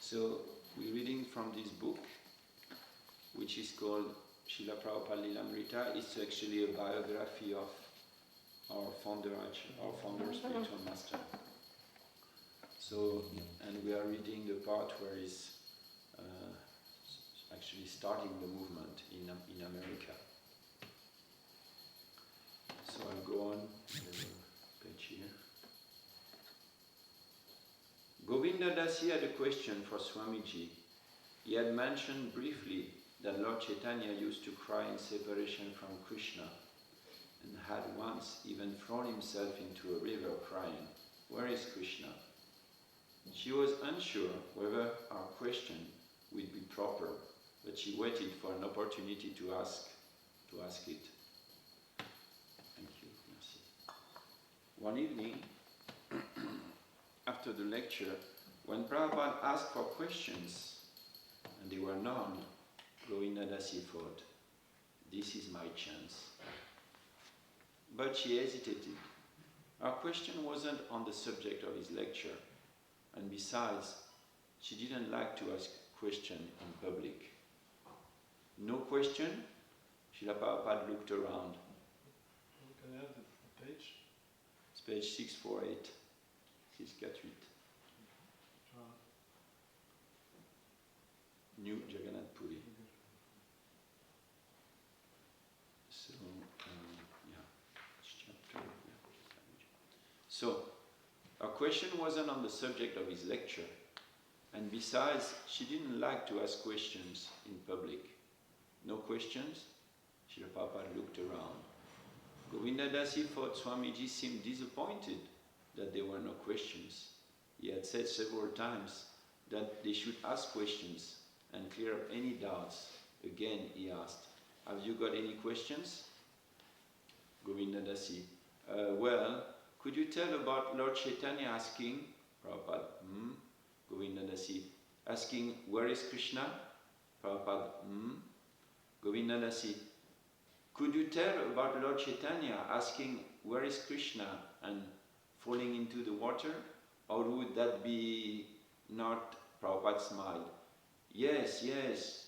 So we're reading from this book, which is called Srila Prabhupada Lilamrita. It's actually a biography of our founder spiritual master. So, and we are reading the part where he's actually starting the movement in America. So I'll go on the page here. Govinda Dasi had a question for Swamiji. He had mentioned briefly that Lord Chaitanya used to cry in separation from Krishna and had once even thrown himself into a river crying, "Where is Krishna?" She was unsure whether our question would be proper, but she waited for an opportunity to ask it. Thank you. Merci. One evening, after the lecture, when Prabhupada asked for questions, and there were none, Govinda Dasi thought, "This is my chance." But she hesitated. Our question wasn't on the subject of his lecture, and besides, she didn't like to ask questions in public. No question? Srila Prabhupada looked around. Can I have the page? It's page 648. 648. New Jagannath Puri. So, chapter. So, our question wasn't on the subject of his lecture, and besides, she didn't like to ask questions in public. No questions? Srila Prabhupada looked around. Govinda Dasi thought Swamiji seemed disappointed that there were no questions. He had said several times that they should ask questions and clear up any doubts. Again, he asked, "Have you got any questions?" Govinda Dasi, "Well, could you tell about Lord Chaitanya asking," Prabhupada, Govinda Dasi, asking, "Where is Krishna?" Prabhupada, Govinda Dasi, "Could you tell about Lord Chaitanya asking, 'Where is Krishna?' and falling into the water? Or would that be not?" Prabhupada smiled. Yes,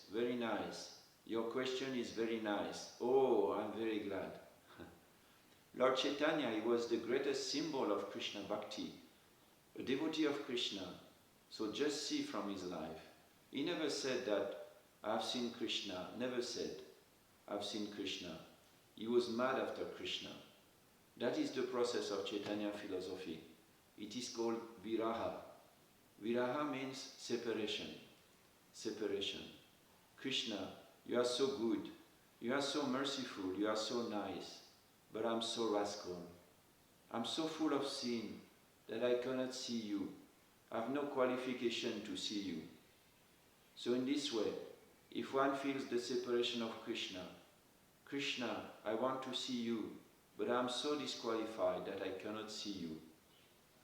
very nice. Your question is very nice. Oh, I'm very glad." Lord Chaitanya, he was the greatest symbol of Krishna Bhakti, a devotee of Krishna. So just see from his life. He never said that, "I've seen Krishna." Never said, "I've seen Krishna." He was mad after Krishna. That is the process of Chaitanya philosophy. It is called viraha. Viraha means separation. Separation. Krishna, you are so good. You are so merciful. You are so nice. But I'm so rascal. I'm so full of sin that I cannot see you. I have no qualification to see you. So in this way, if one feels the separation of Krishna, "Krishna, I want to see you, but I'm so disqualified that I cannot see you,"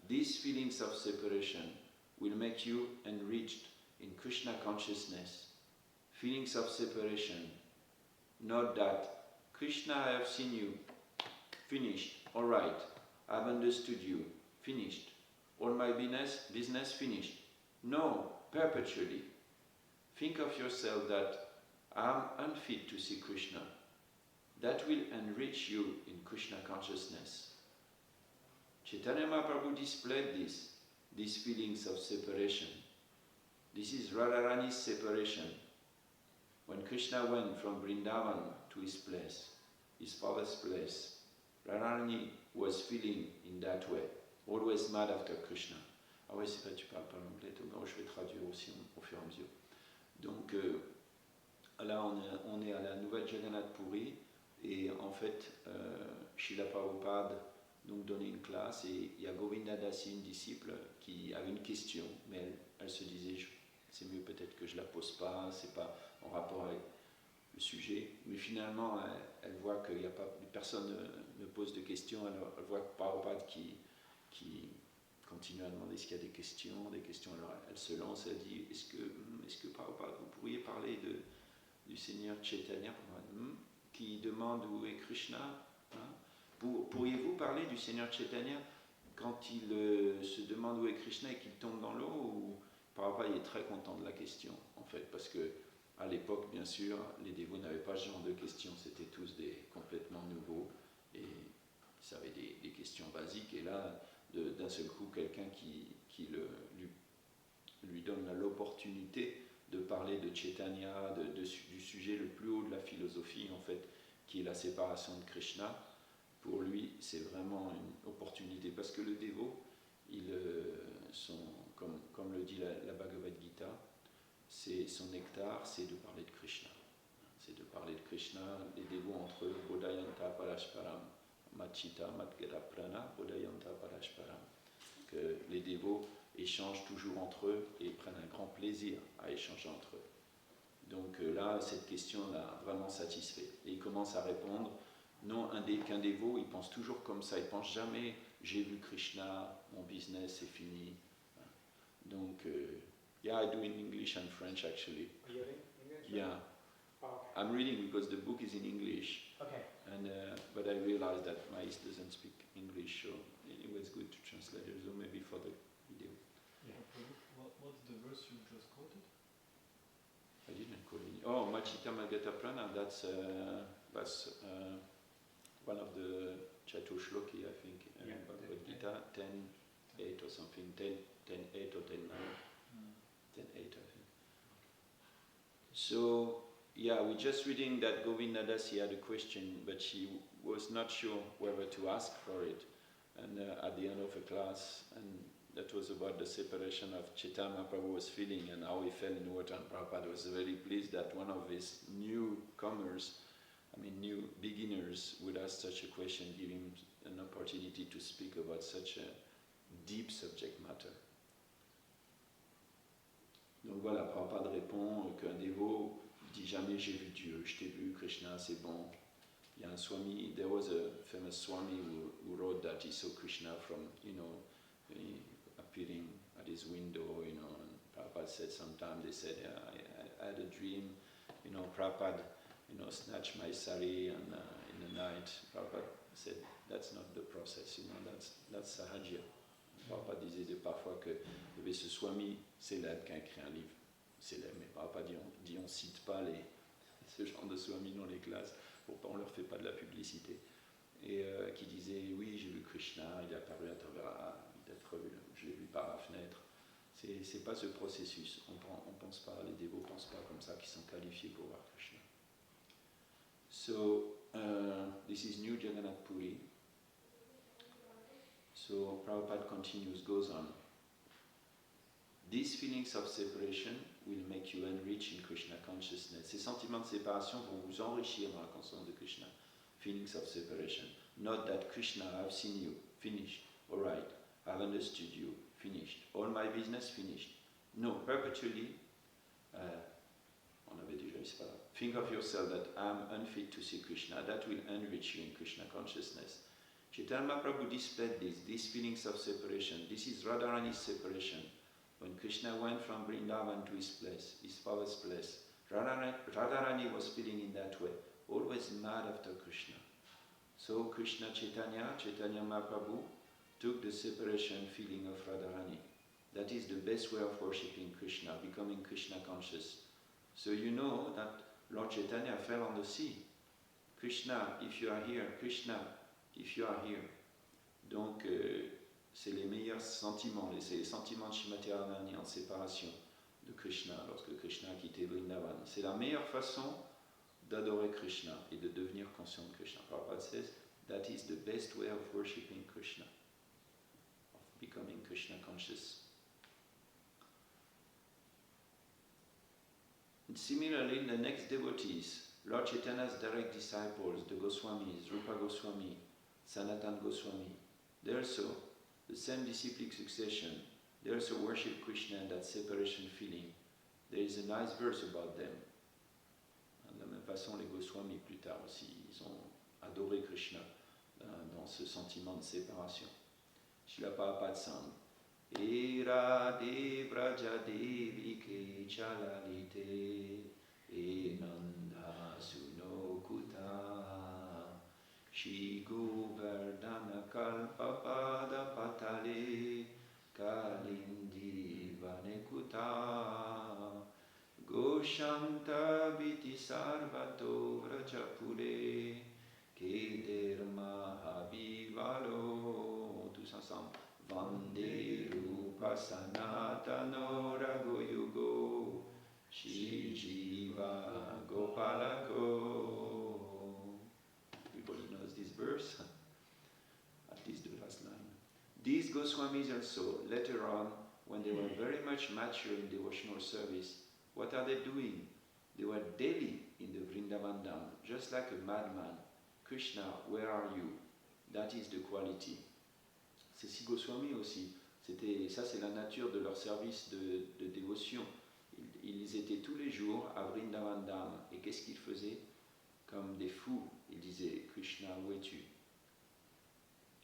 these feelings of separation will make you enriched in Krishna consciousness. Feelings of separation. Not that, "Krishna, I have seen you. Finished. All right. I've understood you. Finished. All my business finished." No, perpetually. Think of yourself that I'm unfit to see Krishna. That will enrich you in Krishna consciousness. Chaitanya Mahaprabhu displayed these feelings of separation. This is Radharani's separation. When Krishna went from Vrindavan to his place, his father's place, Radharani was feeling in that way, always mad after Krishna. Ah ouais, c'est vrai, tu parles pas l'anglais, donc je vais traduire aussi au fur et à mesure. Donc là, on est à la nouvelle Jagannath Puri, et en fait, Srila Prabhupada donc donnait une classe, et il y a Govinda Dasi, une disciple, qui avait une question, mais elle se disait, c'est mieux peut-être que je la pose pas, c'est pas en rapport avec le sujet, mais finalement, elle voit que personne ne pose de questions, alors elle voit Prabhupada qui continue à demander s'il y a des questions, alors elle se lance, elle dit, est-ce que Prabhupada, vous pourriez parler du Seigneur Chaitanya, qui demande où est Krishna, hein? Pourriez-vous parler du Seigneur Chaitanya quand il se demande où est Krishna et qu'il tombe dans l'eau, ou Prabhupada est très content de la question, en fait, parce que à l'époque, bien sûr, les dévots n'avaient pas ce genre de questions, c'était tous complètement nouveaux, et ils avaient des questions basiques, et là, d'un seul coup, quelqu'un qui lui donne l'opportunité de parler de Chaitanya, du sujet le plus haut de la philosophie, en fait, qui est la séparation de Krishna. Pour lui, c'est vraiment une opportunité, parce que le dévot, comme le dit la Bhagavad Gita, son nectar, c'est de parler de Krishna. C'est de parler de Krishna, les dévots entre eux, Bodhayanta Parashparam, Machita Matgata Prana, Bodhayanta Parashparam. Que les dévots échangent toujours entre eux et prennent un grand plaisir à échanger entre eux. Donc là, cette question l'a vraiment satisfait. Et il commence à répondre, non, qu'un dévot, il pense toujours comme ça, il pense jamais, j'ai vu Krishna, mon business est fini. Donc, yeah, I do in English and French actually. Are you reading English? Yeah, Oh, okay. I'm reading because the book is in English. Okay. And but I realized that Mais doesn't speak English, so it was good to translate it, so maybe for the video. Yeah. What's the verse you just quoted? I didn't call it. Oh, Machita Magata Prana, that's one of the Chatushloki, I think, in Yeah, Bhagavad Gita, 10:8 or something, 10:8 or 10:9. 10:8, I think. So, yeah, we're just reading that Govindadasi had a question, but she was not sure whether to ask for it. And at the end of a class, and that was about the separation of Chaitanya Prabhu was feeling and how he fell in water. And Prabhupada was very pleased that one of his newcomers, new beginners, would ask such a question, give him an opportunity to speak about such a deep subject matter. Donc voilà, Prabhupada répond qu'un dévot dit jamais j'ai vu Dieu, je t'ai vu, Krishna, c'est bon. Il y a un Swami, there was a famous Swami who wrote that he saw Krishna from, appearing at his window, and Prabhupada said sometime, they said, I had a dream, Prabhupada, snatched my sari and in the night. Prabhupada said, that's not the process, that's sahajya. Prabhupada disait parfois qu'il y avait ce Swami célèbre qui a écrit un livre célèbre, mais Prabhupada dit on cite pas ce genre de Swami dans les classes, on leur fait pas de la publicité. Et qui disait, oui, j'ai vu Krishna, il est apparu à travers, je l'ai vu par la fenêtre. C'est pas ce processus, on pense pas, les dévots pensent pas comme ça, qu'ils sont qualifiés pour voir Krishna. So, this is New Jagannath Puri. So Prabhupada continues, goes on. These feelings of separation will make you enrich in Krishna consciousness. Ces sentiments de séparation vont vous enrichir dans la conscience de Krishna. Feelings of separation. Not that Krishna, I've seen you, finished. All right, I've understood you, finished. All my business, finished. No, perpetually, on avait déjà, c'est pas grave. Think of yourself that I'm unfit to see Krishna. That will enrich you in Krishna consciousness. Chaitanya Prabhu displayed these feelings of separation. This is Radharani's separation. When Krishna went from Vrindavan to his place, his father's place, Radharani was feeling in that way, always mad after Krishna. So Krishna Chaitanya Mahaprabhu, took the separation feeling of Radharani. That is the best way of worshipping Krishna, becoming Krishna conscious. So you know that Lord Chaitanya fell on the sea. Krishna, if you are here, Krishna, if you are here. Donc, c'est les meilleurs sentiments, c'est les sentiments de Srimati Radharani en séparation de Krishna, lorsque Krishna a quitté Vrindavan. C'est la meilleure façon d'adorer Krishna et de devenir conscient de Krishna. Prabhupada says, that is the best way of worshipping Krishna, of becoming Krishna conscious. And similarly, the next devotees, Lord Chaitanya's direct disciples, the Goswamis, Rupa Goswami, Sanatan Goswami, they also, the same disciplic succession, they also worship Krishna and that separation feeling. There is a nice verse about them. De la même façon, les Goswamis plus tard aussi, ils ont adoré Krishna dans ce sentiment de séparation. Srila Prabhupada sang. Era devraja devike chalalite enanda sunokuta Shri Govardhana kalpapada patale kalindiri vanekuta Goshanta Viti Sarvato Vrajapure Kederma Habivalo tous ensemble Vande Rupa Sanatano Ragoyugo Shri Jiva Gopalako. Everybody knows this verse, at least the last line. These Goswamis also, later on, when they were very much mature in devotional service, what are they doing? They were daily in the Vrindavan Dham, just like a madman. Krishna, where are you? That is the quality. Ces six Goswamis aussi, ça c'est la nature de leur service de dévotion. Ils étaient tous les jours à Vrindavan Dham. Et qu'est-ce qu'ils faisaient? Comme des fous, ils disaient, Krishna, où es-tu?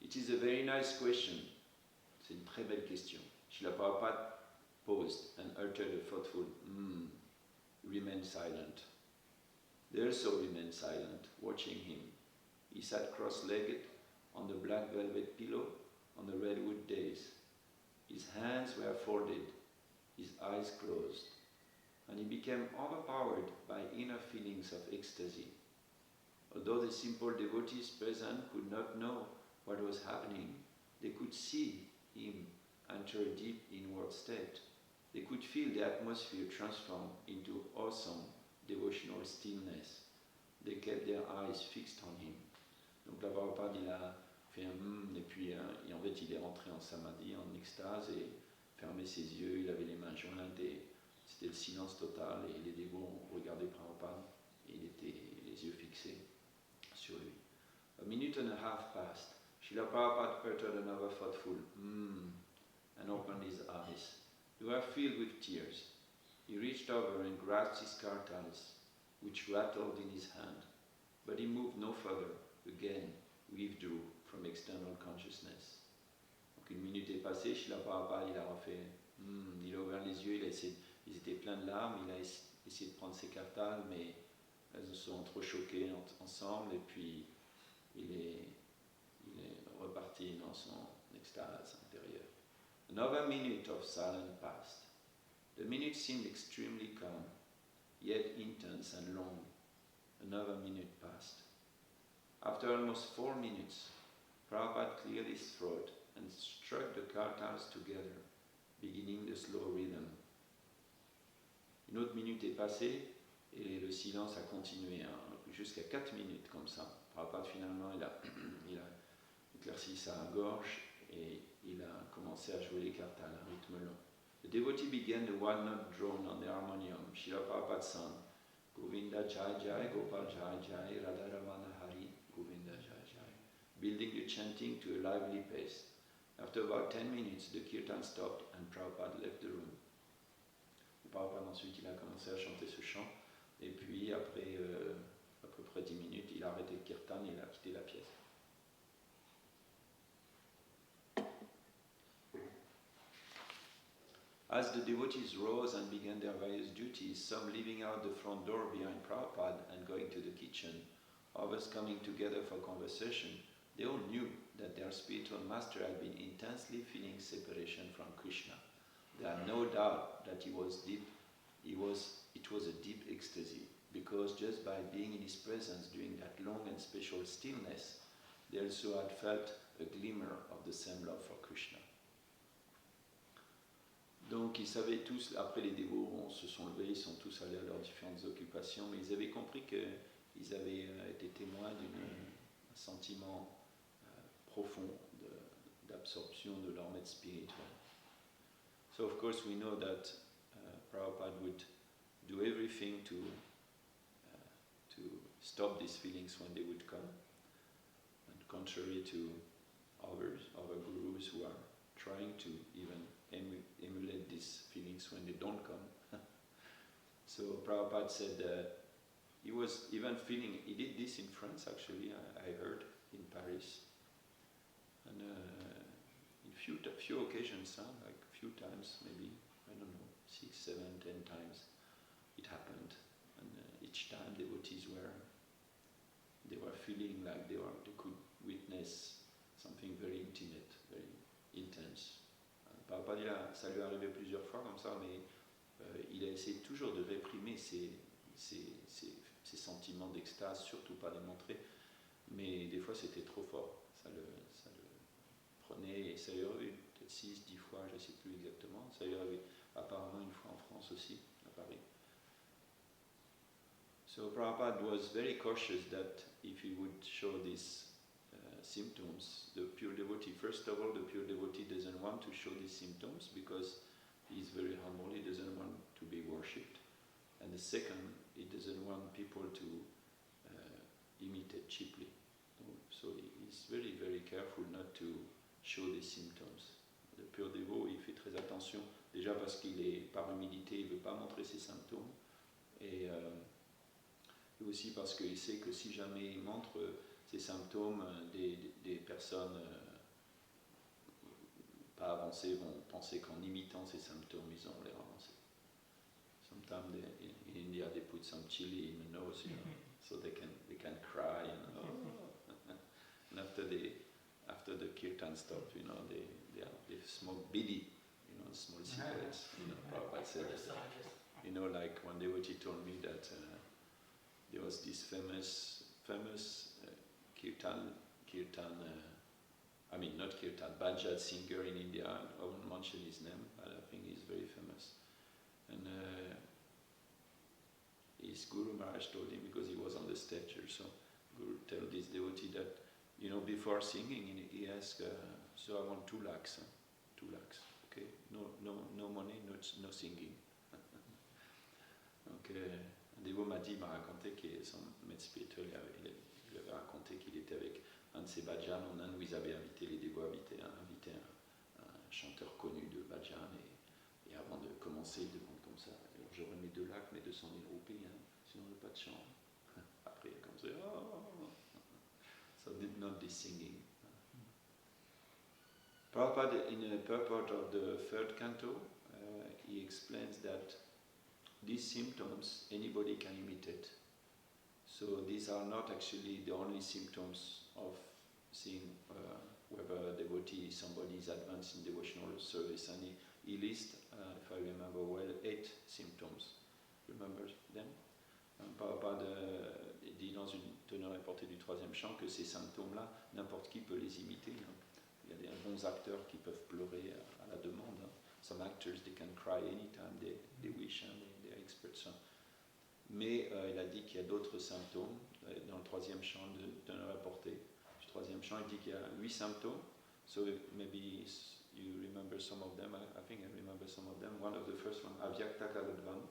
It is a very nice question. C'est une très belle question. Srila Prabhupada paused and uttered a thoughtful, remain silent. They also remained silent, watching him. He sat cross-legged on the black velvet pillow on the redwood days. His hands were folded, his eyes closed, and he became overpowered by inner feelings of ecstasy. Although the simple devotees present could not know what was happening, they could see him enter a deep inward state. They could feel the atmosphere transform into awesome devotional stillness. They kept their eyes fixed on him. Donc là, Prabhupada, il a fait un et puis et en fait, il est rentré en samadhi, en extase, et fermé ses yeux, il avait les mains jointes, et c'était le silence total, et les dévots ont regardé Prabhupada, et il était les yeux fixés sur lui. A minute and a half passed. Srila Prabhupada uttered another thoughtful and opened his eyes. They were filled with tears. He reached over and grasped his kartals, which rattled in his hand, but he moved no further. Again, withdrew from external consciousness. Donc une minute est passée, Srila Prabhupada, il a refait, il a ouvert les yeux, ils étaient pleins de larmes, il a essayé de prendre ses kartals, mais elles se sont trop choquées ensemble, et puis il est reparti dans son extase intérieure. Another minute of silence passed. The minute seemed extremely calm, yet intense and long. Another minute passed. After almost 4 minutes, Prabhupada cleared his throat and struck the kartals together, beginning the slow rhythm. Une autre minute est passée et le silence a continué jusqu'à 4 minutes comme ça. Prabhupada finalement il a éclairci sa gorge et il a commencé à jouer les kartals à un rythme long. The devotee began the one-note drone on the harmonium. Srila Prabhupada sang Govinda Jai Jai, Gopal Jai Jai, Radharamana Hari, Govinda Jai Jai, building the chanting to a lively pace. After about 10 minutes, the kirtan stopped and Prabhupada left the room. Prabhupada ensuite il a commencé à chanter ce chant et puis après à peu près 10 minutes, il a arrêté le kirtan et il a quitté la pièce. As the devotees rose and began their various duties, some leaving out the front door behind Prabhupada and going to the kitchen, others coming together for conversation, they all knew that their spiritual master had been intensely feeling separation from Krishna. They had no doubt that it was a deep ecstasy, because just by being in his presence during that long and special stillness, they also had felt a glimmer of the same love for Krishna. Donc ils savaient tous, après les dévots se sont levés, ils sont tous allés à leurs différentes occupations, mais ils avaient compris qu'ils avaient été témoins d'un sentiment profond d'absorption de leur maître spirituel. So of course we know that Prabhupada would do everything to stop these feelings when they would come, and contrary to other gurus who are trying to even emulate these feelings when they don't come. So Prabhupada said he was even feeling, he did this in France actually, I heard, in Paris, and in few occasions, like a few times, maybe, I don't know, 6, 7, 10 times it happened, and each time devotees were feeling like they could witness something very intimate, very intense. Prabhupada, ça lui est arrivé plusieurs fois comme ça, mais il a essayé toujours de réprimer ses sentiments d'extase, surtout pas les montrer, mais des fois c'était trop fort, ça le prenait, et ça lui est arrivé peut-être 6-10 fois, je ne sais plus exactement, ça lui est arrivé apparemment une fois en France aussi, à Paris. So Prabhupada was very cautious that if he would show these symptoms, the pure devotee, first of all, the pure devotee doesn't want to show these symptoms because he's very humble, he doesn't want to be worshipped. And the second, he doesn't want people to imitate cheaply. So he's very, very careful not to show these symptoms. Le pure dévot, il fait très attention, déjà parce qu'il est par humilité, il ne veut pas montrer ses symptômes, et aussi parce qu'il sait que si jamais il montre ces symptômes, des personnes pas avancées vont penser qu'en imitant ces symptômes, ils ont l'air avancés. Sometimes in India they put some chili in the nose, you know, so they can cry, you know. And after the kirtan stop, you know, they smoke bidi, you know, small cigarettes. You know, Prabhupada said that. You know, like one devotee told me that there was this famous kirtan, not kirtan, bhajan singer in India. I won't mention his name, but I think he's very famous. And his Guru Maharaj told him, because he was on the stage also, Guru told this devotee that, you know, before singing, he asked, so I want 2 lakhs, 2 lakhs, okay? No money, no singing. Donc, un dévot m'a raconté que son maître spirituel lui avait raconté qu'il était avec un de ses bhajans en Inde où ils avaient invité les dévots, invité un chanteur connu de bhajan, et avant de commencer, il demande comme ça, alors j'aurais mes 2 lakhs, mes 200 000 roupies, hein, sinon il n'y a pas de chant. Après, il a commencé, so did not be singing. Prabhupada, in the purport of the 3rd canto, he explains that these symptoms anybody can imitate. So these are not actually the only symptoms of seeing whether a devotee, somebody is advanced in devotional service. And he lists, if I remember well, 8 symptoms. Remember them? Prabhupada dit dans une teneur importée du 3e chant que ces symptômes-là, n'importe qui peut les imiter. Hein. Il y a des bons acteurs qui peuvent pleurer à la demande. Hein. Some actors, they can cry anytime they wish, and they are experts. Hein. Mais il a dit qu'il y a d'autres symptômes. Dans le 3e chant de teneur importée du 3e chant, il dit qu'il y a 8 symptômes. So maybe you remember some of them. I think I remember some of them. One of the first one, Avyakta Kaladvam.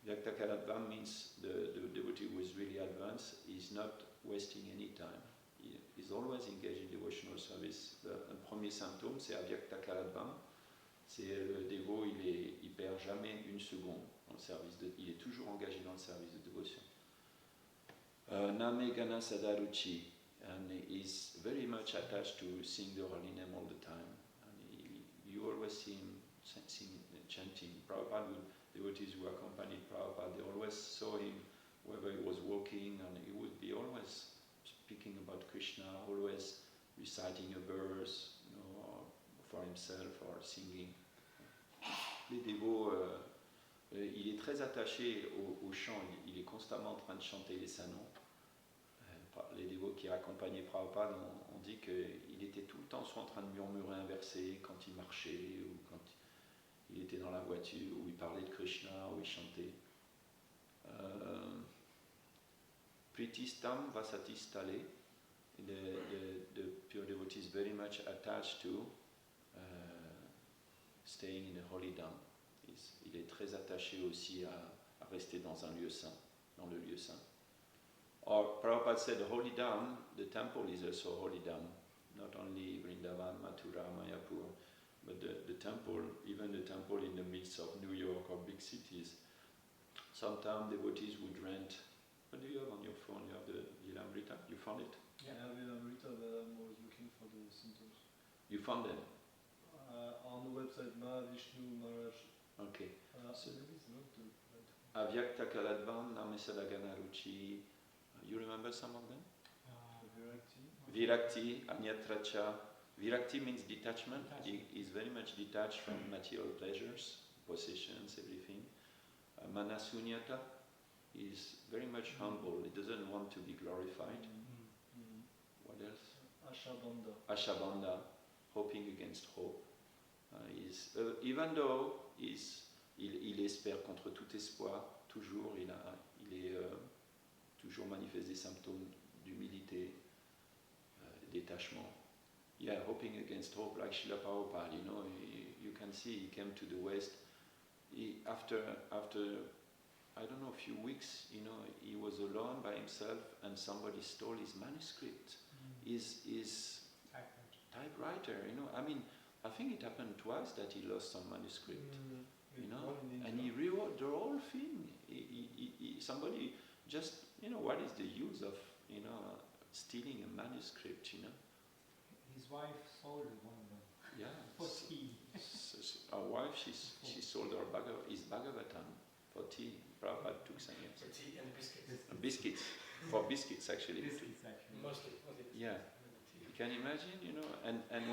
Avyakta Kaladvam means the devotee who is really advanced is not wasting any time. He is always engaged in devotional service. Le premier symptôme, c'est Avyakta Kaladvam. C'est le dévot, il perd jamais une seconde dans le service, il est toujours engagé dans le service de dévotion. Name Gana Sadaruchi, and he is very much attached to sing the holy name all the time. And you always see him chanting. Prabhupada, with devotees who accompanied Prabhupada, they always saw him whether he was walking, and he would be always speaking about Krishna, always reciting a verse, you know, for himself or singing. Les dévots, il est très attaché au chant, il est constamment en train de chanter les saints noms. Les dévots qui accompagnaient Prabhupada, on dit qu'il était tout le temps soit en train de murmurer un verset quand il marchait, ou quand il était dans la voiture, où il parlait de Krishna, où il chantait. Pritistam vasatistale, the pure devotee is very much attached to staying in a holy dham. Il est très attaché aussi à rester dans un lieu saint, dans le lieu saint. Or Prabhupada said the holy dham, the temple is also a holy dham, not only Vrindavan, Mathura, Mayapur, but the temple, even the temple in the midst of New York or big cities. Sometimes devotees would rent. What do you have on your phone? You have the Lilamrita? You found it? Yeah. I have Lilamrita, but I'm always looking for the symptoms. You found them? On the website Mahavishnu Maharaj. Okay. So maybe it's not the right one. Avyakta Kaladvam, Namesadagana Ruchi. You remember some of them? Virakti. Virakti, Anyatracha, Virakti means detachment. He is very much detached from material pleasures, possessions, everything. Manasunyata is very much humble. He doesn't want to be glorified. What else? Ashabandha, hoping against hope. Even though il espère contre tout espoir, toujours il est toujours manifeste des symptômes d'humilité, détachement. Yeah, hoping against hope, like Srila Prabhupada, you can see he came to the West. After I don't know, a few weeks, he was alone by himself and somebody stole his manuscript, his typewriter, I mean, I think it happened twice that he lost some manuscript, and he rewrote the whole thing. Somebody just, what is the use of, stealing a manuscript, His wife sold one of them. Yeah. For tea. Our wife, she sold his Bhagavatam for tea. Prabhupada took some years. For tea and biscuits. Biscuits. For biscuits, actually. Biscuits, actually. Mostly. Yeah. You can imagine, and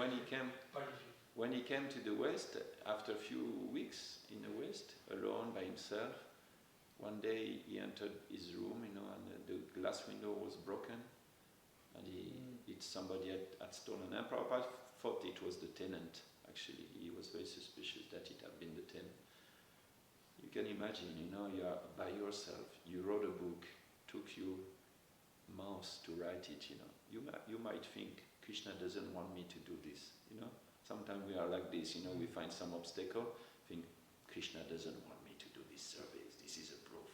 when he came to the West, after a few weeks in the West, alone by himself, one day he entered his room, and the glass window was broken, and somebody had stolen. And Prabhupada thought it was the tenant. Actually, he was very suspicious that it had been the tenant. You can imagine, you are by yourself. You wrote a book, took you months to write it. You might think Krishna doesn't want me to do this. Sometimes we are like this. We find some obstacle, think Krishna doesn't want me to do this service. This is a proof.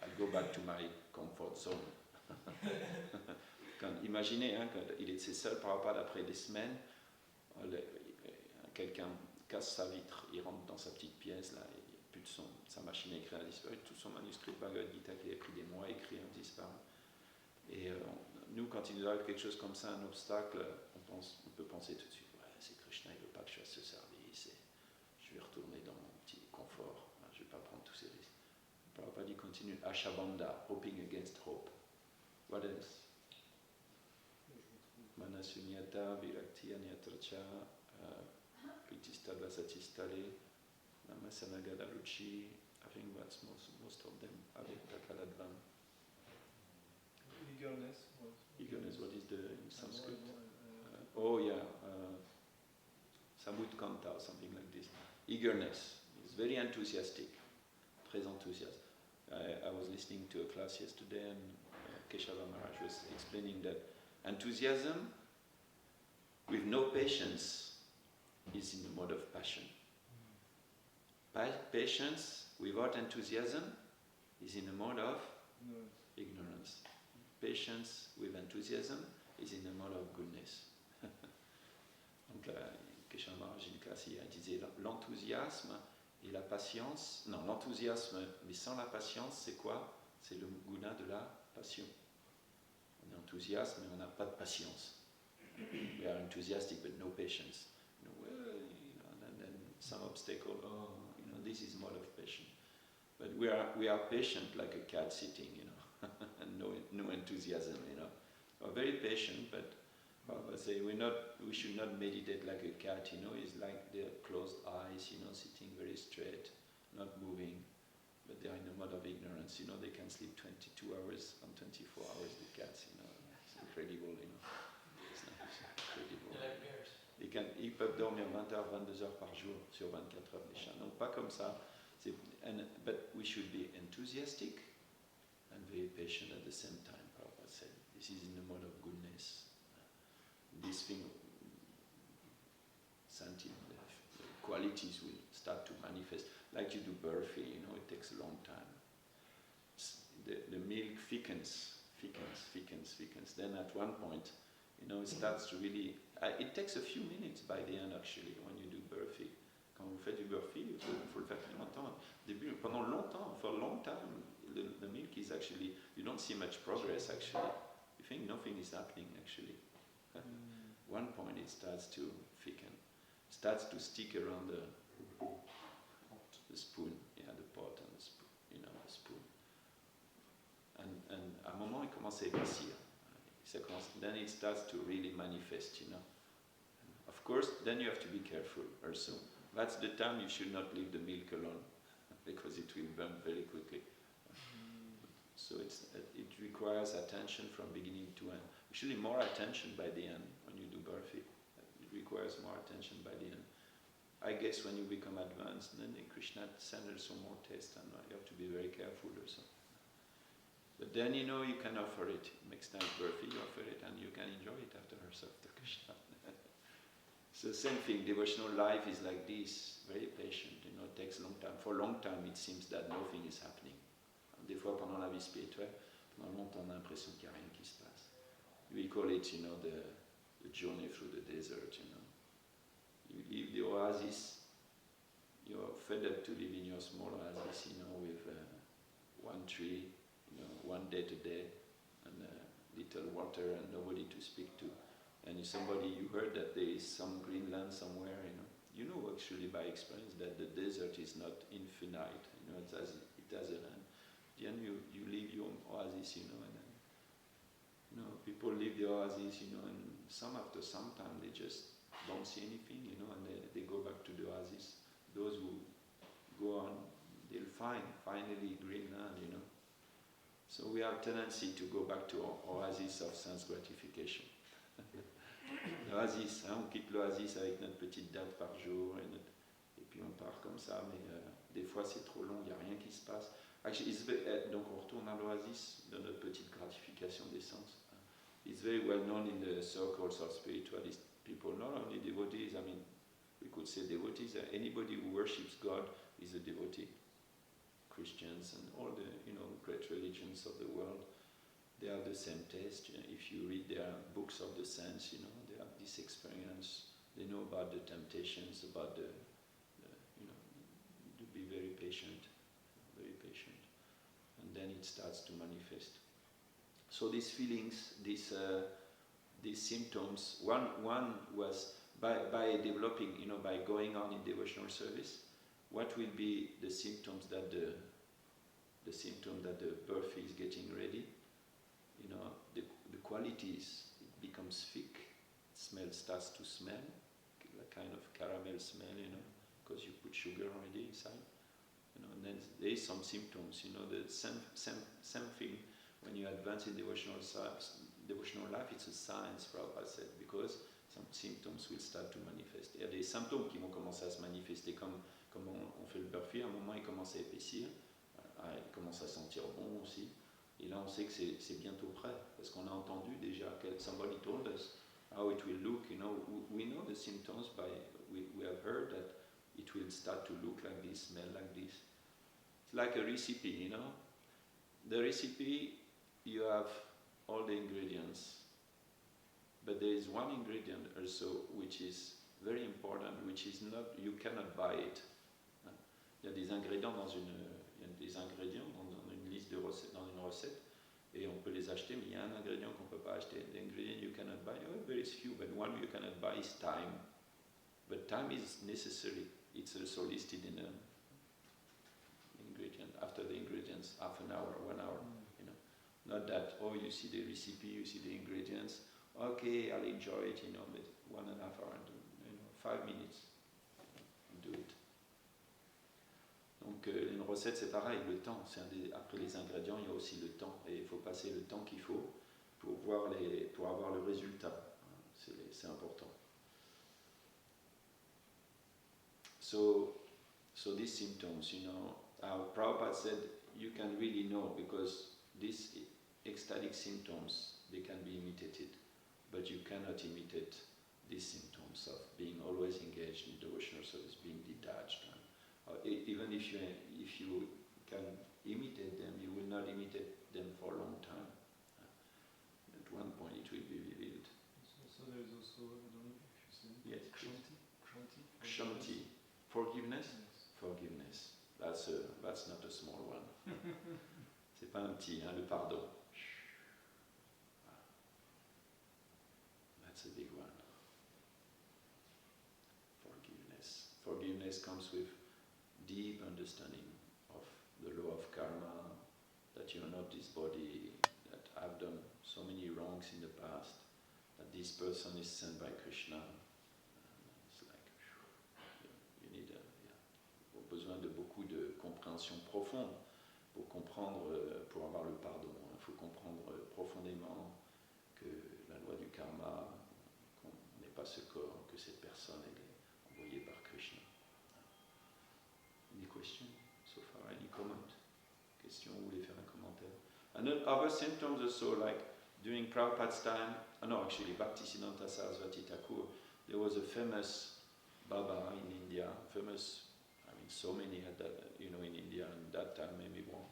I go back to my comfort zone. Imaginez, il était seul, Prabhupada, après des semaines, quelqu'un casse sa vitre, il rentre dans sa petite pièce, là, il n'y a plus de son, sa machine à écrire a disparu, tout son manuscrit de Bhagavad Gita qui a pris des mois à écrire a disparu. Et nous, quand il nous arrive quelque chose comme ça, un obstacle, on peut penser tout de suite, ouais, c'est Krishna, il ne veut pas que je fasse ce service, et je vais retourner dans mon petit confort, je ne vais pas prendre tous ces risques. Prabhupada continue, Ashabandha, hoping against hope. What else? Manasunyata, Virakti, Anyatracha, Pritistadva Satistale, Namasanagada Ruchi. I think that's most of them. Avekakaladvam. Eagerness. Eagerness, what is the in Sanskrit? Samudkanta or something like this. Eagerness. It's very enthusiastic. Très enthousiaste. I was listening to a class yesterday and Keshava Maharaj was explaining that enthusiasm with no patience is in the mode of passion. Patience without enthusiasm is in the mode of ignorance. Patience with enthusiasm is in the mode of goodness. Donc Keshava Maharaj, une classe, il disait l'enthousiasme et la patience. Non, l'enthousiasme, mais sans la patience, c'est quoi? C'est le guna de la passion. On est enthousiaste, mais on n'a pas de patience. We are enthusiastic, but no patience. And then some obstacle. This is mode of patience. But we are patient like a cat sitting, and no enthusiasm, We're very patient, but I say we should not meditate like a cat, It's like their closed eyes, sitting very straight, not moving. But they are in a mode of ignorance, they can sleep 22 hours and 24 hours, the cats, It's incredible, It's incredible. Like bears. Ils peuvent dormir 20 heures, 22 heures par jour sur 24 heures les chats. Donc pas comme ça. But we should be enthusiastic and very patient at the same time, Prabhupada said. This is in the mode of goodness. This thing, the qualities will start to manifest. Like you do birthing, it takes a long time. The milk thickens. Then at one point, it starts to really... it takes a few minutes by the end, actually, when you do birthing. Quand vous faites du birthing, il faut le faire très longtemps. Pendant longtemps, for a long time, the milk is actually... You don't see much progress, actually. You think nothing is happening, actually. One point it starts to thicken. Starts to stick around the spoon, the pot and the spoon, the spoon. And à un moment, il commence à épaissir. Then it starts to really manifest, Of course, then you have to be careful also. That's the time you should not leave the milk alone because it will burn very quickly. So it requires attention from beginning to end. Usually more attention by the end when you do burfi. It requires more attention by the end. I guess when you become advanced, then Krishna sends also more taste, and you have to be very careful also. But then you can offer it. It makes nice burfi, you offer it, and you can enjoy it afterwards after Krishna. So same thing, devotional life is like this, very patient, it takes a long time. For a long time it seems that nothing is happening. Des fois pendant la vie spirituelle, pendant longtemps on a l'impression qu'il n'y a rien qui se passe. We call it, the journey through the desert, You leave the oasis, you're fed up to live in your small oasis, with one tree, one day to day, and little water and nobody to speak to. And you heard that there is some green land somewhere, You know actually by experience that the desert is not infinite, it has an end. Then you leave your oasis, and then, people leave the oasis, and after some time they just don't see anything, and they go back to the oasis. Those who go on, they'll find finally green land, So we have a tendency to go back to our oasis of sense gratification. L'oasis, on quitte l'oasis avec notre petite date par jour, et puis on part comme ça, mais des fois c'est trop long, il n'y a rien qui se passe. Donc on retourne à l'oasis de notre petite gratification des sens. It's very well known in the circles of spiritualist people, not only devotees, we could say devotees, anybody who worships God is a devotee. Christians and all the great religions of the world, they have the same taste. If you read their books of the saints, they have this experience. They know about the temptations, about the to be very patient, and then it starts to manifest. So these feelings, these symptoms. One was by developing, by going on in devotional service. What will be the symptoms that the symptom that the burfi is getting ready? The qualities, it becomes thick, starts to smell, a kind of caramel smell, because you put sugar already inside. And then there is some symptoms, the same thing when you advance in devotional life, it's a science, Prabhupada said, because some symptoms will start to manifest. Il y a des symptômes qui vont commencer à se manifester, comme on fait le burfi, à un moment il commence à épaissir, il commence à sentir bon aussi. Et là, on sait que c'est bientôt prêt, parce qu'on a entendu déjà, somebody told us how it will look, we know the symptoms, we have heard that it will start to look like this, smell like this. It's like a recipe, The recipe, you have all the ingredients, but there is one ingredient also which is very important, which is not, you cannot buy it. Il y a des ingrédients dans une liste de recettes, dans une recette, et on peut les acheter, mais il y a un ingrédient qu'on ne peut pas acheter. The ingredient you cannot buy, very few, but one you cannot buy is time. But time is necessary. It's also listed in the ingredient. After the ingredients, half an hour, 1 hour. Not that, you see the recipe, you see the ingredients. Okay, I'll enjoy it, but 1.5 hours, 5 minutes, do it. Donc une recette c'est pareil, le temps, après les ingrédients il y a aussi le temps, et il faut passer le temps qu'il faut pour avoir le résultat, c'est important. So these symptoms, Prabhupada said you can really know, because these ecstatic symptoms, they can be imitated, but you cannot imitate these symptoms of being always engaged in devotional service, being detached. Even if you can imitate them, you will not imitate them for a long time. At one point it will be revealed. So there is also, I don't know if you said, yes, Kshanti. Forgiveness? Yes. Forgiveness. That's not a small one. C'est pas un petit, le pardon. That's a big one. Forgiveness. Forgiveness comes with deep understanding of the law of karma, that you're not this body, that I've done so many wrongs in the past, that this person is sent by Krishna, compréhension profonde pour comprendre, pour avoir le pardon. Il faut comprendre profondément que la loi du karma, qu'on n'est pas ce corps, que cette personne elle est envoyée par Krishna. Any question so far? Any comment? Question? Vous voulez faire un commentaire? And other symptoms also, like during Prabhupada's time, no, actually, Bhaktisiddhanta Saraswati Thakur, there was a famous Baba in India, famous, I mean, so many had that, in India, and that time maybe more.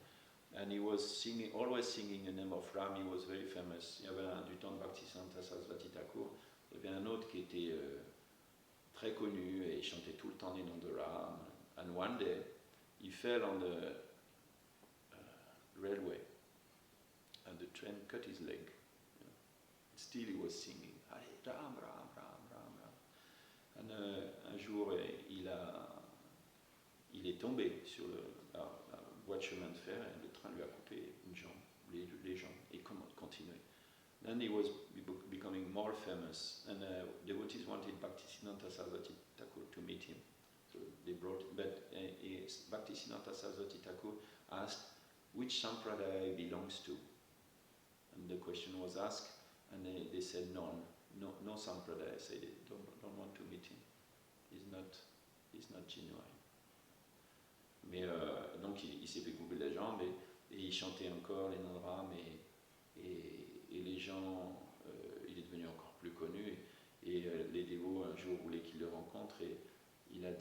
And he was singing, always singing the name of Ram, he was very famous. Il y avait du temps de Bhaktisiddhanta Saraswati Thakur, il y avait un autre qui était très connu et il chantait tout le temps les noms de Ram. And one day, he fell on the railway, and the train cut his leg. Still he was singing, Hare Ram, Ram, Ram, Ram, Ram. And un jour, il est tombé sur la voie de chemin de fer et le train lui a coupé une jambe, les jambes, et continuait. Then he was becoming more famous, and devotees wanted Bhaktisiddhanta Saraswati Thakur to meet him. So they brought him, but Bhaktisiddhanta Saraswati Thakur asked which sampradaya he belongs to. And the question was asked, and they said none, no sampradaya. Say they don't want to meet him. He's not genuine. Mais donc il s'est fait couper la jambe et il chantait encore les noms de Ram et les gens, il est devenu encore plus connu et les dévots un jour voulaient qu'il le rencontre et il a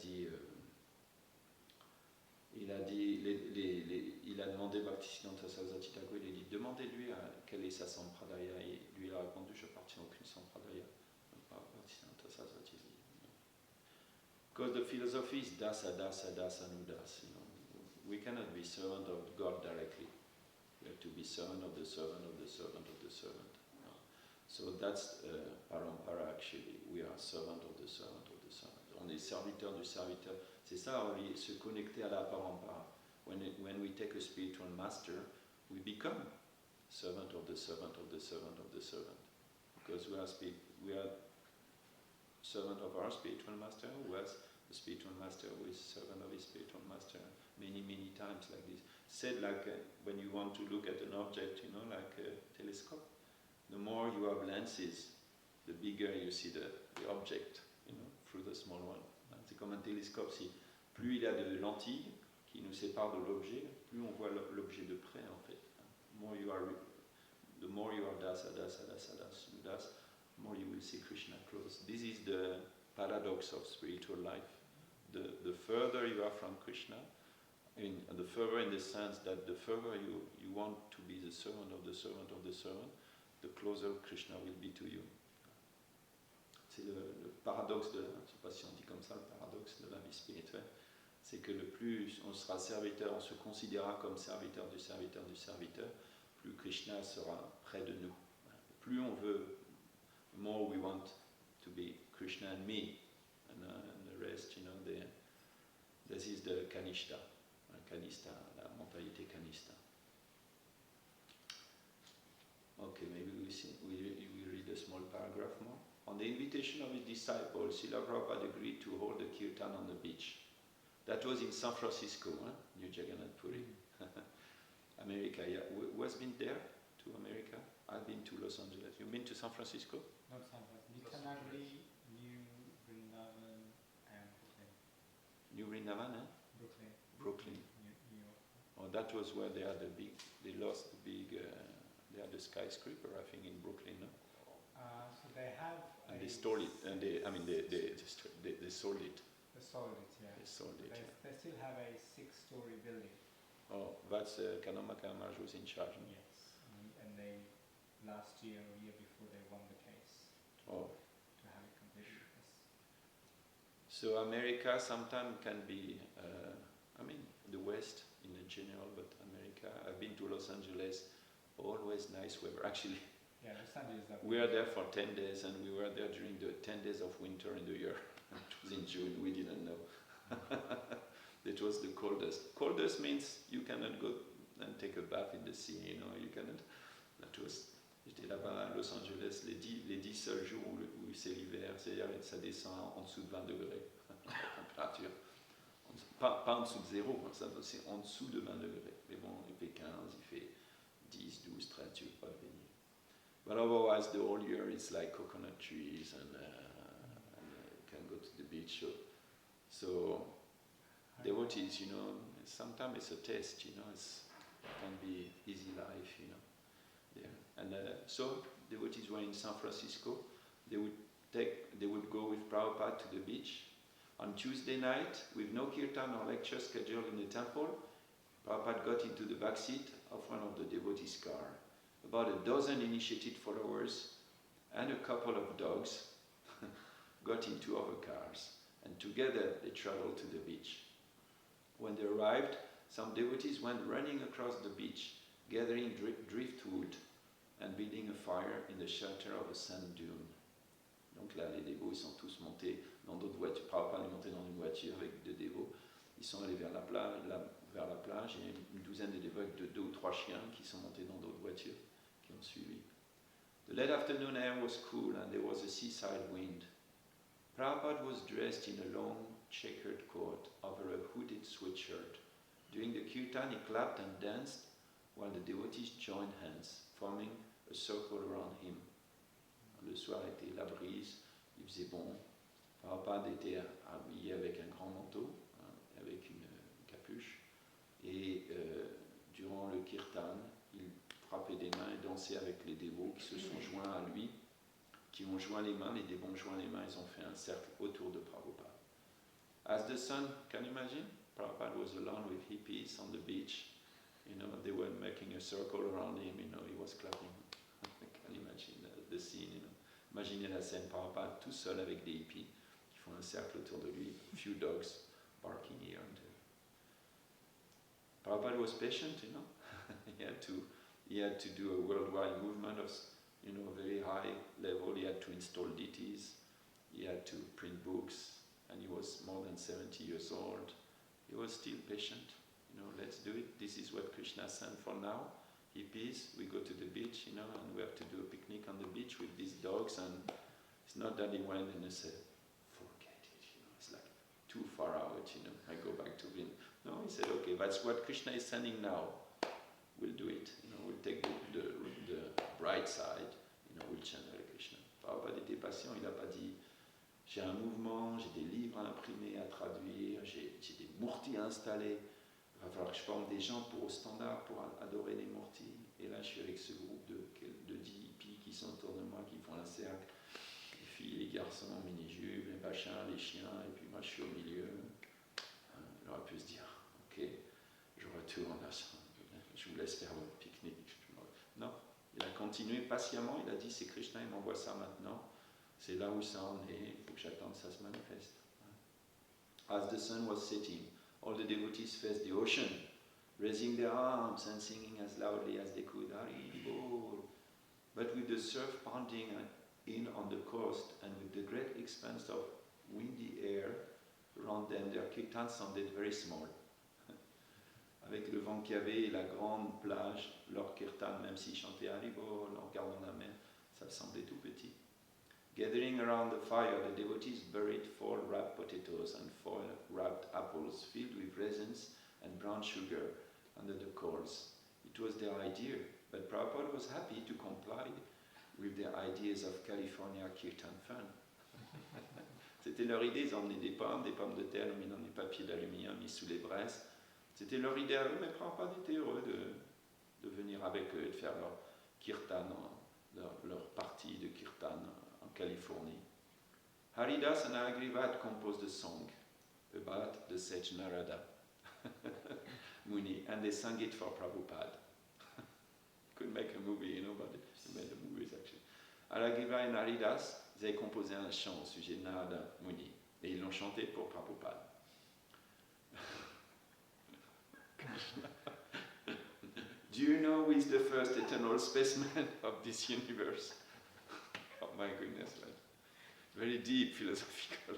demandé Bhaktisiddhanta Saraswati Thakur, il a dit demandez-lui quelle est sa sampradaya et lui il a répondu je n'appartiens à aucune sampradaya. Bhaktisiddhanta Saraswati. Because the philosophy is dasa, dasa, dasa, nudas. We cannot be servant of God directly. We have to be servant of the servant of the servant of the servant. So that's parampara actually. We are servant of the servant of the servant. On est serviteur du serviteur. C'est ça, se connecter à la parampara. When we take a spiritual master, we become servant of the servant of the servant of the servant. Because we are servant of our spiritual master, who was the spiritual master, who is servant of his spiritual master, many times like this. Said like when you want to look at an object, like a telescope, the more you have lenses, the bigger you see the object, through the small one. C'est comme un télescope, plus il y a de lentilles qui nous séparent de l'objet, plus on voit l'objet de près en fait. The more you are dasa, dasa, dasa, dasa, dasa, more you will see Krishna close. This is the paradox of spiritual life. The further you are from Krishna, the further in the sense that the further you want to be the servant of the servant of the servant, the closer Krishna will be to you. C'est le paradoxe je ne sais pas si on dit comme ça, le paradoxe de la vie spirituelle, c'est que le plus on sera serviteur, on se considérera comme serviteur du serviteur du serviteur, plus Krishna sera près de nous. Plus on veut, the more we want to be Krishna and me, and the rest, this is the kanishta, la mentalité kanishta. Okay, maybe we read a small paragraph more. On the invitation of his disciples, Srila Prabhupada agreed to hold a kirtan on the beach. That was in San Francisco, New Jagannath Puri. America, yeah. Who has been there to America? I've been to Los Angeles. You've been to San Francisco? Not San Francisco. Nikanagri, New Vrindavan, and Brooklyn. New Vrindavan, eh? Brooklyn. New York. Oh, that was where they had they lost the big, they had a skyscraper, I think, in Brooklyn, no? So they have. And they stole it, and they sold it. They sold it, yeah. They sold it. They still have a 6-story building. Oh, that's Kanamaka Maharaj was in charge. No? Yes, and they last year or year before they won the case. Oh. To have it completed. Yes. So America sometimes can be, the West in general, but America. I've been to Los Angeles, always nice weather. Actually. Yeah, Los Angeles. We were there for 10 days, and we were there during the 10 days of winter in the year. It was in June, we didn't know. It was the coldest. Coldest means you cannot go and take a bath in the sea, you cannot. J'étais là-bas à Los Angeles les 10 seuls jours où c'est l'hiver, c'est-à-dire que ça descend en dessous de 20 degrés, la température. Pas en dessous de 0, hein, ça, c'est en dessous de 20 degrés. Mais bon, il fait 15, il fait 10, 12, 13, tu ne veux pas venir. But otherwise, the whole year it's like coconut trees and you can go to the beach. So devotees, you know, sometimes it's a test, you know, it can be easy life, you know. Yeah. And so devotees were in San Francisco. They would go with Prabhupada to the beach. On Tuesday night, with no kirtan or lecture scheduled in the temple, Prabhupada got into the back seat of one of the devotees' car. About a dozen initiated followers and a couple of dogs got into other cars, and together they traveled to the beach. When they arrived, some devotees went running across the beach, gathering driftwood and building a fire in the shelter of a sand dune. Donc là, les dévots, ils sont tous montés dans d'autres voitures. Prabhupada est monté dans une voiture avec 2 dévots. Ils sont allés vers la plage. Il y a une douzaine de dévots avec 2 ou 3 chiens qui sont montés dans d'autres voitures, qui ont suivi. The late afternoon air was cool and there was a seaside wind. Prabhupada was dressed in a long checkered coat over a hooded sweatshirt. During the kirtan, he clapped and danced while the devotees joined hands, forming a circle around him. Le soir était la brise, il faisait bon. Prabhupada était habillé avec un grand manteau, avec une capuche. Et durant le kirtan, il frappait des mains et dansait avec les dévots qui se sont joints à lui, qui ont joint les mains. Les dévots ont joint les mains, ils ont fait un cercle autour de Prabhupada. As the sun, can you imagine? Prabhupada was alone with hippies on the beach. You know, they were making a circle around him, you know, he was clapping. Can you imagine the scene, you know? Imaginez la scène, Prabhupada tout seul avec des hippies qui font un cercle autour de lui, a few dogs barking here and there. Prabhupada was patient, you know. he had to do a worldwide movement of, you know, very high level. He had to install deities. He had to print books, and he was more than 70 years old. He was still patient. You know, let's do it. This is what Krishna sent for now. Hippies, we go to the beach, you know, and we have to do a picnic on the beach with these dogs. And it's not that he went and he said, forget it, you know, it's like too far out, you know, I go back to Vin. No, he said, okay, that's what Krishna is sending now. We'll do it, you know, we'll take the bright side, you know, we'll channel Krishna. Prabhupada était patient, il n'a pas dit, j'ai un mouvement, j'ai des livres à imprimer, à traduire, j'ai des murtis à installer. Il va falloir que je forme des gens pour au standard, pour adorer les murtis. Et là, je suis avec ce groupe de 10 hippies qui sont autour de moi, qui font un cercle. Les filles, les garçons, mini-jupes, les machins, les chiens, et puis moi, je suis au milieu. Il aurait pu se dire, ok, je retourne à ça. Je vous laisse faire votre pique-nique. Non, il a continué patiemment. Il a dit, c'est Krishna, il m'envoie ça maintenant. C'est là où ça en est. Il faut que j'attende que ça se manifeste. As the sun was setting, all the devotees faced the ocean, raising their arms and singing as loudly as they could, Hari Bol. But with the surf pounding in on the coast and with the great expanse of windy air around them, their kirtan sounded very small. Avec le vent qu'il y avait et la grande plage, leur kirtan, même s'ils chantaient Hari Bol en regardant la mer, ça semblait tout petit. Gathering around the fire, the devotees buried foil-wrapped potatoes and foil-wrapped apples filled with raisins and brown sugar under the coals. It was their idea, but Prabhupada was happy to comply with their ideas of California Kirtan fun. C'était leur idée, ils emmenaient des pommes de terre mis dans des papiers d'aluminium mis sous les braises. C'était leur idée à eux, mais Prabhupada était heureux de venir avec eux et de faire leur kirtan, leur partie de kirtan Californie. Haridas and Agrivat composed a song about the sage Narada Muni, and they sang it for Prabhupada. Could make a movie, you know, but they made the movies actually. Agriva and Haridas, ils avaient composé un chant au sujet de Narada Muni, et ils l'ont chanté pour Prabhupada. Do you know who is the first eternal spaceman of this universe? Oh my goodness, right? Very deep philosophical.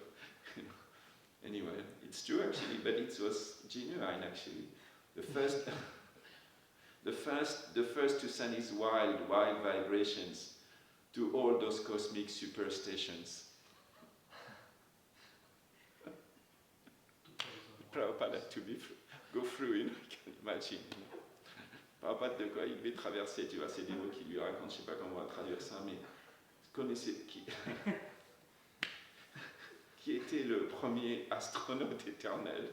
Anyway, it's true actually, but it was genuine actually. The first to send his wild vibrations to all those cosmic superstations. Prabhupada had to go through, you can imagine. Prabhupada, de quoi il devait traverser, tu vois, c'est des mots qui lui racontent, je ne sais pas comment on va traduire ça, mais connaissez qui était le premier astronaute éternel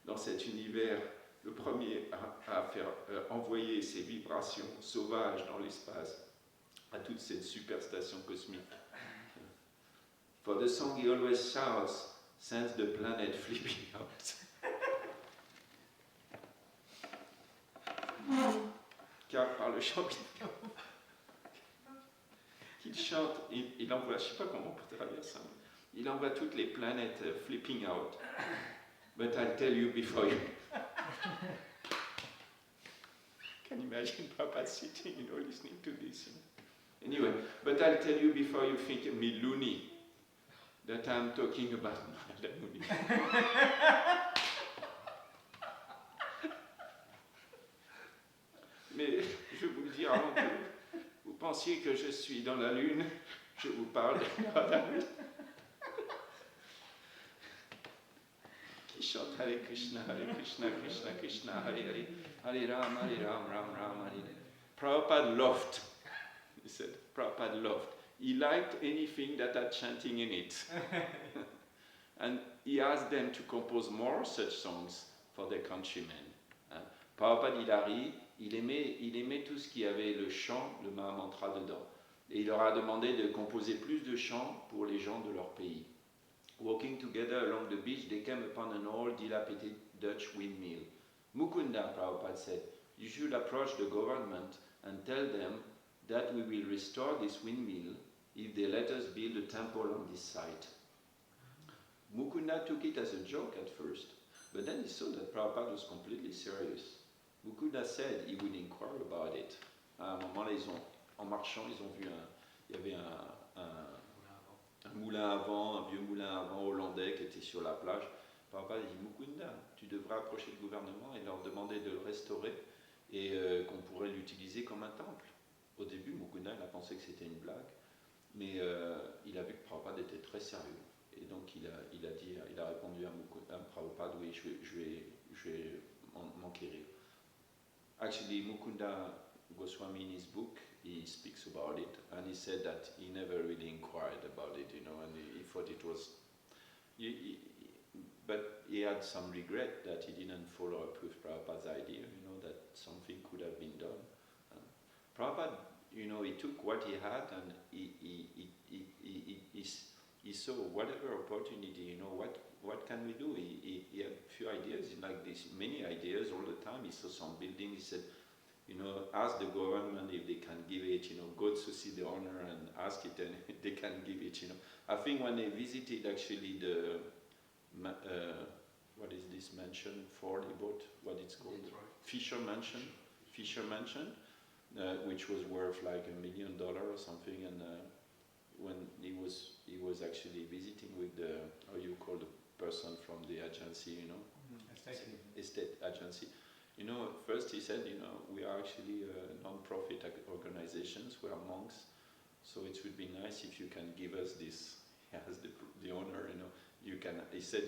dans cet univers, le premier à faire envoyer ses vibrations sauvages dans l'espace à toute cette superstation cosmique. For the song he always shouts, sends the planet flipping out. Car par le chant qu'il chante, il envoie, je ne sais pas comment on peut traduire ça, il envoie toutes les planètes flipping out. But I'll tell you before you. Can you imagine Papa sitting, listening to this? Anyway, but I'll tell you before you think me loony, that I'm talking about Madame Mooney. Mais je vous le dis avant que vous pensiez que je suis dans la lune, je vous parle de Madame Mooney. Qui chante Hare Krishna, Krishna, Krishna, Hare Hare, Hare Ram, Ram, Hare Hare. Prabhupada loved, he said, Prabhupada loved. He liked anything that had chanting in it. And he asked them to compose more such songs for their countrymen. Prabhupada il aimait tout ce qui avait le chant, le Mahamantra dedans. Et il leur a demandé de composer plus de chants pour les gens de leur pays. Walking together along the beach, they came upon an old dilapidated Dutch windmill. Mukunda, Prabhupada said, you should approach the government and tell them that we will restore this windmill if they let us build a temple on this site. Mukunda took it as a joke at first, but then he saw that Prabhupada was completely serious. Mukunda said he would inquire about it. À un moment là, en marchant, ils ont vu il y avait un moulin à vent, un vieux moulin à vent hollandais qui était sur la plage. Prabhupada dit, Mukunda, tu devrais approcher le gouvernement et leur demander de le restaurer et qu'on pourrait l'utiliser comme un temple. Au début, Mukunda il a pensé que c'était une blague, mais il a vu que Prabhupada était très sérieux. Et donc il a répondu à Prabhupada, oui, je vais m'enquérir. Actually, Mukunda Goswami, in his book, he speaks about it, and he said that he never really inquired about it, and he thought it was... but he had some regret that he didn't follow up with Prabhupada's idea, that something could have been done. Prabhupada, he took what he had and he saw whatever opportunity, what can we do? He had a few ideas, like this, many ideas all the time. He saw some building, he said, ask the government if they can give it, go to see the owner and ask it and they can give it, I think when they visited actually the, what is this mansion, Ford he bought, what it's called? Fisher Mansion, which was worth like $1 million or something, and when he was actually visiting with the, how you call the person from the agency, estate agency. First he said, we are actually non-profit organizations, we are monks, so it would be nice if you can give us this, as the owner, you can, he said,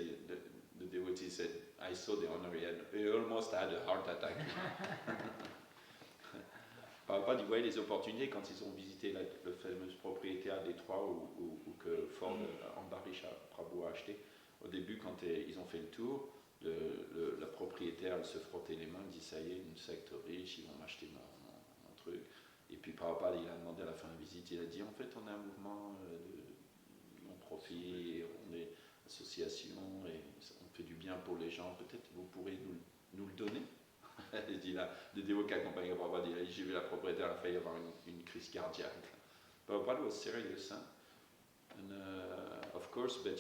the devotee said, I saw the owner, he almost had a heart attack. Prabhupada il voyait les opportunités quand ils ont visité le fameux propriétaire à Détroit ou que Ford Ambarish Prabhu a acheté. Au début, quand ils ont fait le tour, la propriétaire elle se frottait les mains, elle dit ça y est, une secte riche, ils vont m'acheter mon truc. Et puis Prabhupada il a demandé à la fin de la visite, il a dit en fait on est un mouvement de non-profit, on est association et on fait du bien pour les gens, peut-être vous pourrez nous le donner. Il dit là, le dévot qui accompagne Prabhupada, il dit j'ai vu la propriétaire, elle a failli avoir une crise cardiaque. Prabhupada was serious, huh? And of course, but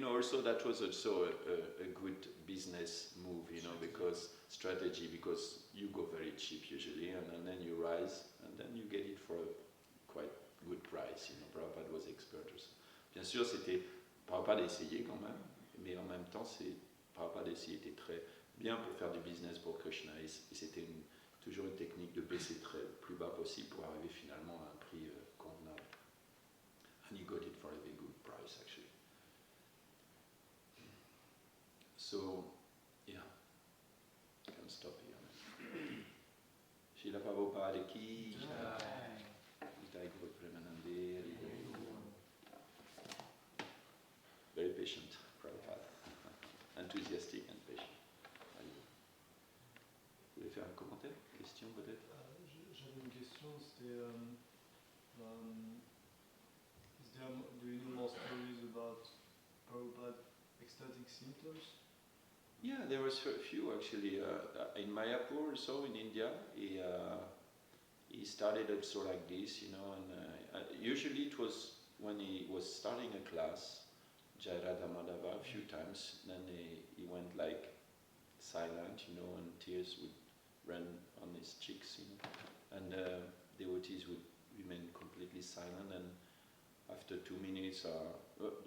also that was also a good business move, because strategy, because you go very cheap usually, and then you rise, and then you get it for a quite good price. Prabhupada was expert also. Bien sûr, Prabhupada essayait quand même, mais en même temps, Prabhupada essayait était très bien pour faire du business pour Krishna, et c'était toujours une technique de baisser plus bas possible pour arriver finalement à un prix convenable. And he got it for a very good price actually. So Prabhupada ki Jai. Jai Guru Premanande. Very patient, Prabhupada. Enthusiastic and patient. Vous voulez faire un commentaire? Question peut-être? J'avais une question, c'était do you know more stories about Prabhupada ecstatic symptoms? Yeah, there was a few actually. In Mayapur also in India, he started also like this, you know, and usually it was when he was starting a class, Jairada Madhava a few times, then he went like silent, you know, and tears would run on his cheeks, you know, and devotees would remain completely silent, and after 2 minutes,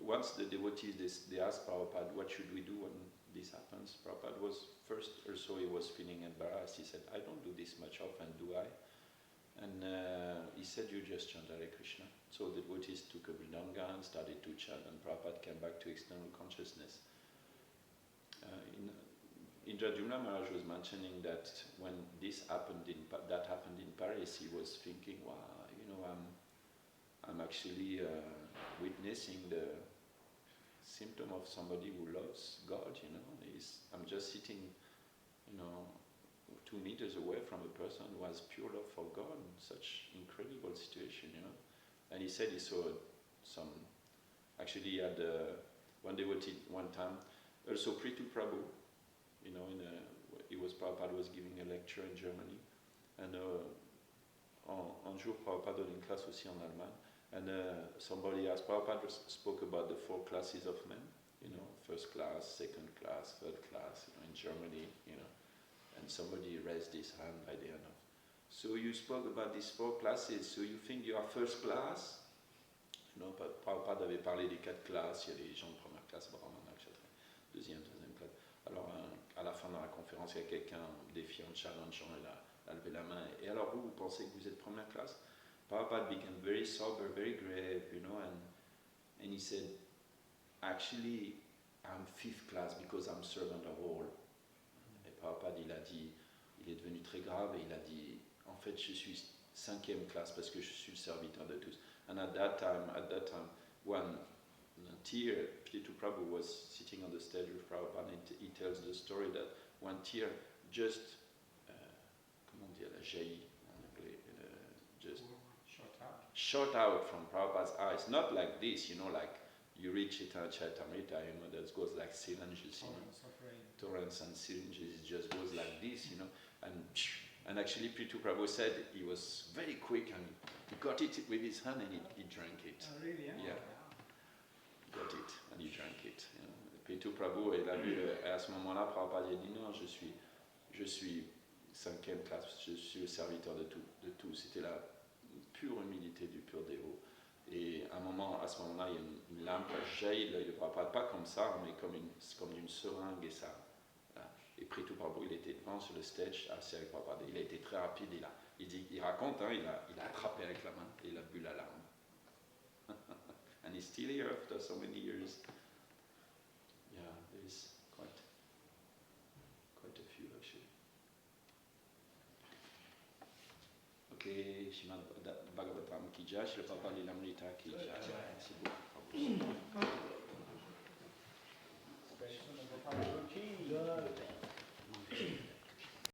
once the devotees, they asked Prabhupada, what should we do when this happens? Prabhupada was first, also he was feeling embarrassed. He said, I don't do this much often, do I? And he said, you just chant Hare Krishna. So the devotees took a mridanga and started to chant, and Prabhupada came back to external consciousness. Indradyumna Maharaj was mentioning that when that happened in Paris, he was thinking, wow, you know, I'm actually witnessing the symptom of somebody who loves God, you know. I'm just sitting, you know, 2 meters away from a person who has pure love for God, such incredible situation, you know. And he said he saw actually he had one devotee one time, also Pritu Prabhu, you know, Prabhupada was giving a lecture in Germany, and un jour Prabhupada donnait une classe aussi en Allemagne, and somebody asked, Prabhupada spoke about the 4 classes of men, you know, first class, second class, third class, you know, in Germany, you know, and somebody raised his hand by the end of, so you spoke about these 4 classes, so you think you are first class? You know, Prabhupada avait parlé des 4 classes, il y a des gens de première classe, brahmana, etc. Deuxième classe. Alors, à la fin de la conférence, il y a quelqu'un défiant, challengeant, il a levé la main. Et alors, vous pensez que vous êtes première classe? Prabhupada became very sober, very grave, you know, and he said, actually, I'm 5th class because I'm servant of all. Et Prabhupada, il est devenu très grave et il a dit, en fait, je suis 5e classe parce que je suis le serviteur de tous. And at that time, one tear, Pritu Prabhu was sitting on the stage with Prabhupada, and he tells the story that one tear just, comment dire, jaillit en anglais, just shot out from Prabhupada's eyes. Not like this, you know, like you read Lilamrita, you know, that goes like syringes, you know, torrents and syringes, it just goes like this, you know, and actually Pritu Prabhu said he was very quick and he got it with his hand and he drank it. Oh, really? Yeah. Got it, and he drank it. You know. Pritu Prabhu, il a vu, à ce moment-là, Prabhupada a dit non, je suis 5e classe, je suis le serviteur de tout. C'était la pure humilité du pur dévot. Et à ce moment-là, il y a une lampe jaillit de l'œil de Prabhupada, pas comme ça, mais comme d'une seringue, et ça. Voilà. Et Pritu Prabhu, il était devant sur le stage, assis avec Prabhupada. Il a été très rapide, il raconte, hein, il a attrapé avec la main et il a bu la larme. And he's still here after so many years. Yeah, there's quite a few actually. Okay, Shrimad Bhagavatam ki jai, Shri Prabhupada Lilamrita ki jai. Merci beaucoup. Gopal ki jai.